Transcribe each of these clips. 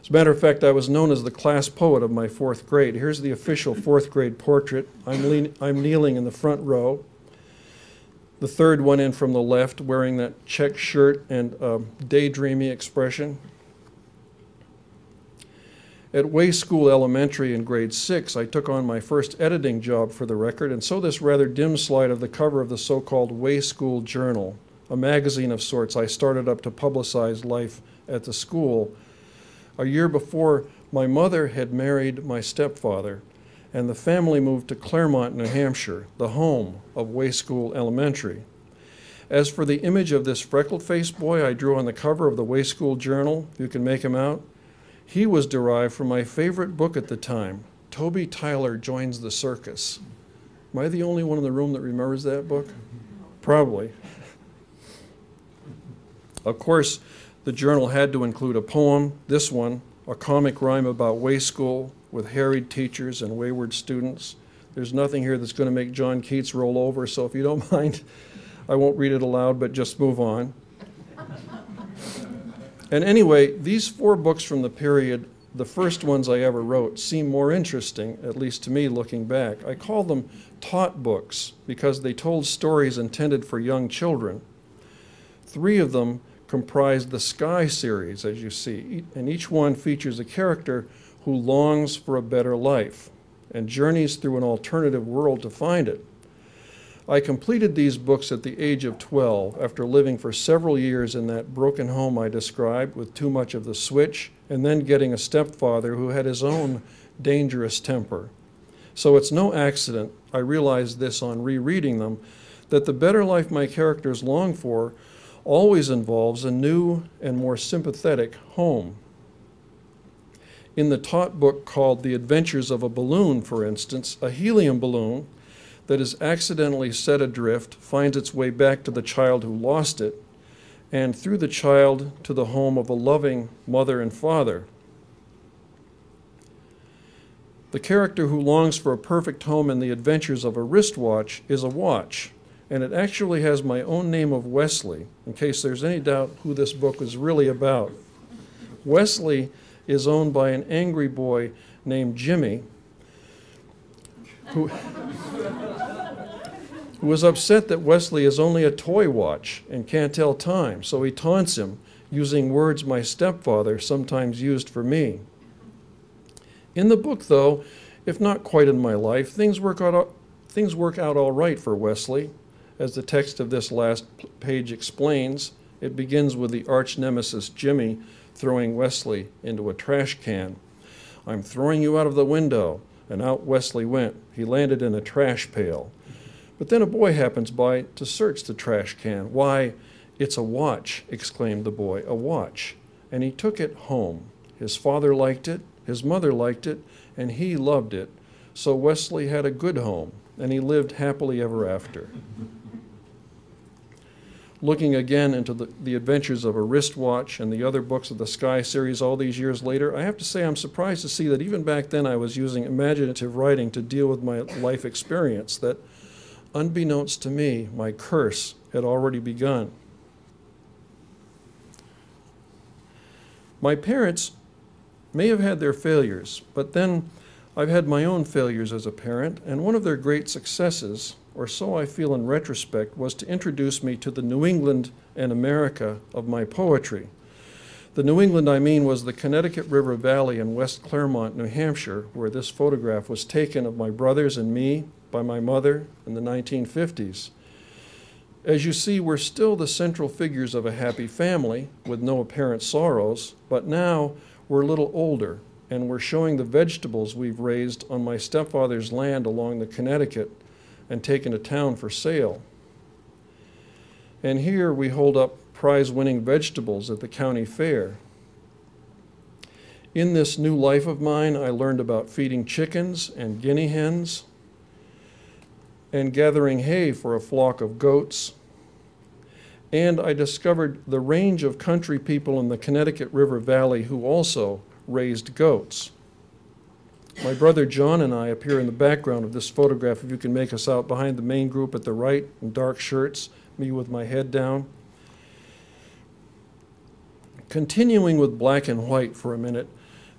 As a matter of fact, I was known as the class poet of my fourth grade. Here's the official fourth grade portrait. I'm kneeling in the front row. The third one in from the left, wearing that check shirt and daydreamy expression. At Way School Elementary in grade 6, I took on my first editing job for the Record, and so this rather dim slide of the cover of the so-called Way School Journal, a magazine of sorts I started up to publicize life at the school. A year before, my mother had married my stepfather, and the family moved to Claremont, New Hampshire, the home of Way School Elementary. As for the image of this freckled-faced boy I drew on the cover of the Way School Journal, if you can make him out, he was derived from my favorite book at the time, Toby Tyler Joins the Circus. Am I the only one in the room that remembers that book? Probably. Of course, the journal had to include a poem, this one, a comic rhyme about Way School with harried teachers and wayward students. There's nothing here that's going to make John Keats roll over, so if you don't mind, I won't read it aloud, but just move on. And anyway, these 4 books from the period, the first ones I ever wrote, seem more interesting, at least to me looking back. I call them taught books because they told stories intended for young children. 3 of them comprised the Sky series, as you see, and each one features a character who longs for a better life and journeys through an alternative world to find it. I completed these books at the age of 12 after living for several years in that broken home I described with too much of the switch and then getting a stepfather who had his own dangerous temper. So it's no accident, I realized this on rereading them, that the better life my characters long for always involves a new and more sympathetic home. In the taught book called The Adventures of a Balloon, for instance, a helium balloon that is accidentally set adrift finds its way back to the child who lost it, and through the child to the home of a loving mother and father. The character who longs for a perfect home in The Adventures of a Wristwatch is a watch, and it actually has my own name of Wesley, in case there's any doubt who this book was really about. Wesley is owned by an angry boy named Jimmy, who was upset that Wesley is only a toy watch and can't tell time, so he taunts him using words my stepfather sometimes used for me. In the book, though, if not quite in my life, things work out all right for Wesley. As the text of this last page explains, it begins with the arch nemesis Jimmy throwing Wesley into a trash can. "I'm throwing you out of the window," and out Wesley went. He landed in a trash pail. But then a boy happens by to search the trash can. "Why, it's a watch," exclaimed the boy, "a watch." And he took it home. His father liked it, his mother liked it, and he loved it. So Wesley had a good home, and he lived happily ever after. Looking again into the Adventures of a Wristwatch and the other books of the Sky series all these years later, I have to say I'm surprised to see that even back then I was using imaginative writing to deal with my life experience, that unbeknownst to me, my curse had already begun. My parents may have had their failures, but then I've had my own failures as a parent, and one of their great successes, or so I feel in retrospect, was to introduce me to the New England and America of my poetry. The New England, I mean, was the Connecticut River Valley in West Claremont, New Hampshire, where this photograph was taken of my brothers and me by my mother in the 1950s. As you see, we're still the central figures of a happy family with no apparent sorrows, but now we're a little older, and we're showing the vegetables we've raised on my stepfather's land along the Connecticut and taken to town for sale. And here we hold up prize-winning vegetables at the county fair. In this new life of mine, I learned about feeding chickens and guinea hens and gathering hay for a flock of goats. And I discovered the range of country people in the Connecticut River Valley who also raised goats. My brother John and I appear in the background of this photograph, if you can make us out, behind the main group at the right in dark shirts, me with my head down. Continuing with black and white for a minute,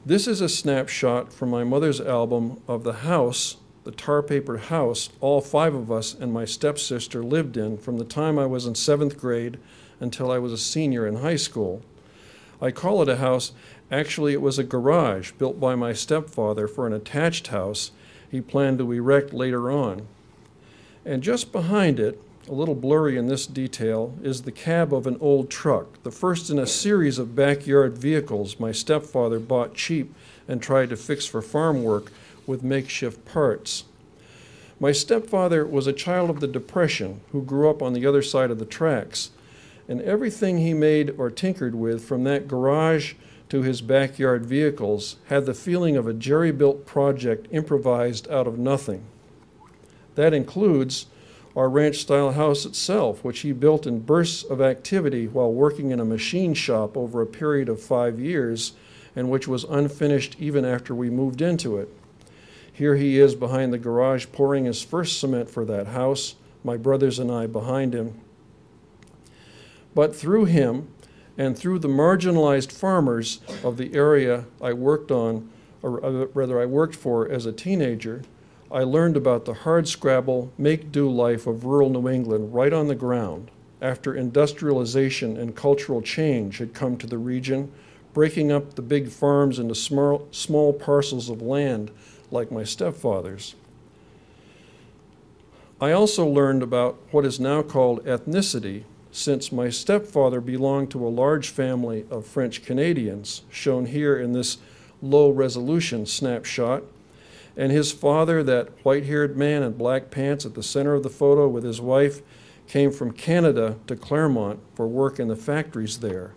This is a snapshot from my mother's album of the house, the tar-papered house, all 5 of us and my stepsister lived in from the time I was in 7th grade until I was a senior in high school. I call it a house. Actually, it was a garage built by my stepfather for an attached house he planned to erect later on. And just behind it, a little blurry in this detail, is the cab of an old truck, the first in a series of backyard vehicles my stepfather bought cheap and tried to fix for farm work with makeshift parts. My stepfather was a child of the Depression who grew up on the other side of the tracks, and everything he made or tinkered with, from that garage to his backyard vehicles, had the feeling of a jerry-built project improvised out of nothing. That includes our ranch-style house itself, which he built in bursts of activity while working in a machine shop over a period of 5 years, and which was unfinished even after we moved into it. Here he is behind the garage pouring his first cement for that house, my brothers and I behind him. But through him, and through the marginalized farmers of the area I worked on, or rather I worked for as a teenager, I learned about the hardscrabble, make-do life of rural New England right on the ground after industrialization and cultural change had come to the region, breaking up the big farms into small parcels of land like my stepfather's. I also learned about what is now called ethnicity, since my stepfather belonged to a large family of French Canadians, shown here in this low-resolution snapshot, and his father, that white-haired man in black pants at the center of the photo with his wife, came from Canada to Claremont for work in the factories there.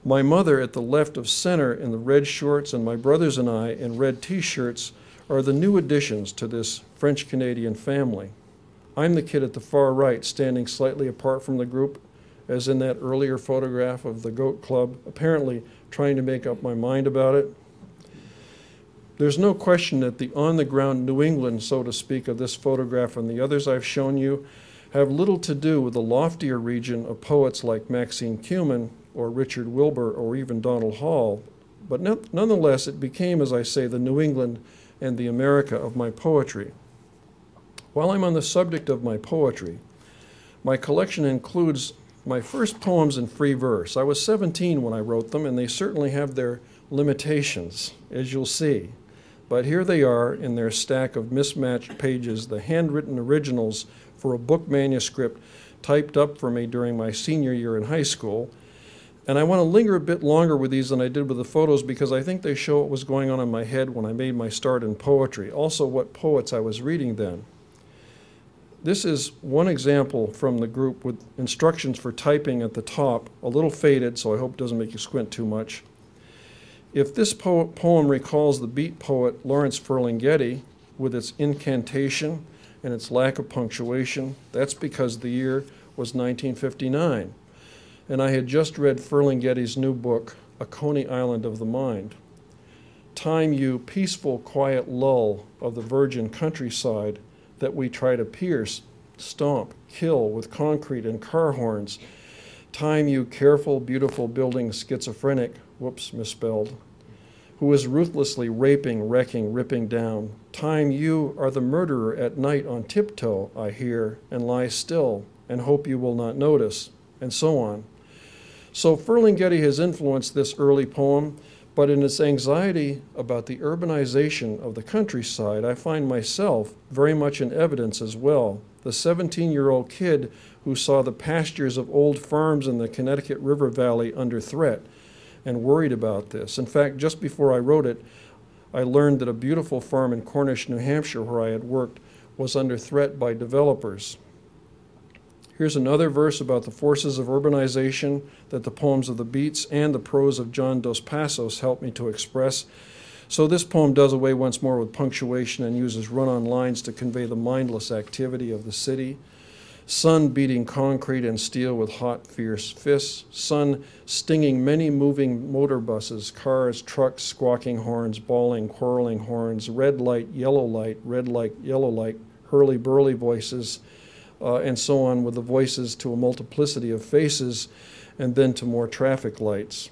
My mother at the left of center in the red shorts and my brothers and I in red t-shirts are the new additions to this French-Canadian family. I'm the kid at the far right, standing slightly apart from the group, as in that earlier photograph of the Goat Club, apparently trying to make up my mind about it. There's no question that the on-the-ground New England, so to speak, of this photograph and the others I've shown you have little to do with the loftier region of poets like Maxine Cumin or Richard Wilbur or even Donald Hall, but nonetheless it became, as I say, the New England and the America of my poetry. While I'm on the subject of my poetry, my collection includes my first poems in free verse. I was 17 when I wrote them, and they certainly have their limitations, as you'll see. But here they are in their stack of mismatched pages, the handwritten originals for a book manuscript typed up for me during my senior year in high school. And I want to linger a bit longer with these than I did with the photos because I think they show what was going on in my head when I made my start in poetry, also what poets I was reading then. This is one example from the group with instructions for typing at the top, a little faded, so I hope it doesn't make you squint too much. If this poem recalls the beat poet Lawrence Ferlinghetti with its incantation and its lack of punctuation, that's because the year was 1959, and I had just read Ferlinghetti's new book, A Coney Island of the Mind. Time, you peaceful, quiet lull of the virgin countryside that we try to pierce, stomp, kill with concrete and car horns. Time, you careful, beautiful building schizophrenic, whoops, misspelled, who is ruthlessly raping, wrecking, ripping down. Time, you are the murderer at night on tiptoe, I hear, and lie still, and hope you will not notice, and so on. So Ferlinghetti has influenced this early poem, but in its anxiety about the urbanization of the countryside, I find myself very much in evidence as well. The 17-year-old kid who saw the pastures of old farms in the Connecticut River Valley under threat and worried about this. In fact, just before I wrote it, I learned that a beautiful farm in Cornish, New Hampshire, where I had worked, was under threat by developers. Here's another verse about the forces of urbanization that the poems of the Beats and the prose of John Dos Passos helped me to express. So this poem does away once more with punctuation and uses run-on lines to convey the mindless activity of the city. Sun beating concrete and steel with hot, fierce fists. Sun stinging many moving motor buses, cars, trucks, squawking horns, bawling, quarreling horns, red light, yellow light, red light, yellow light, hurly-burly voices, and so on, with the voices to a multiplicity of faces, and then to more traffic lights.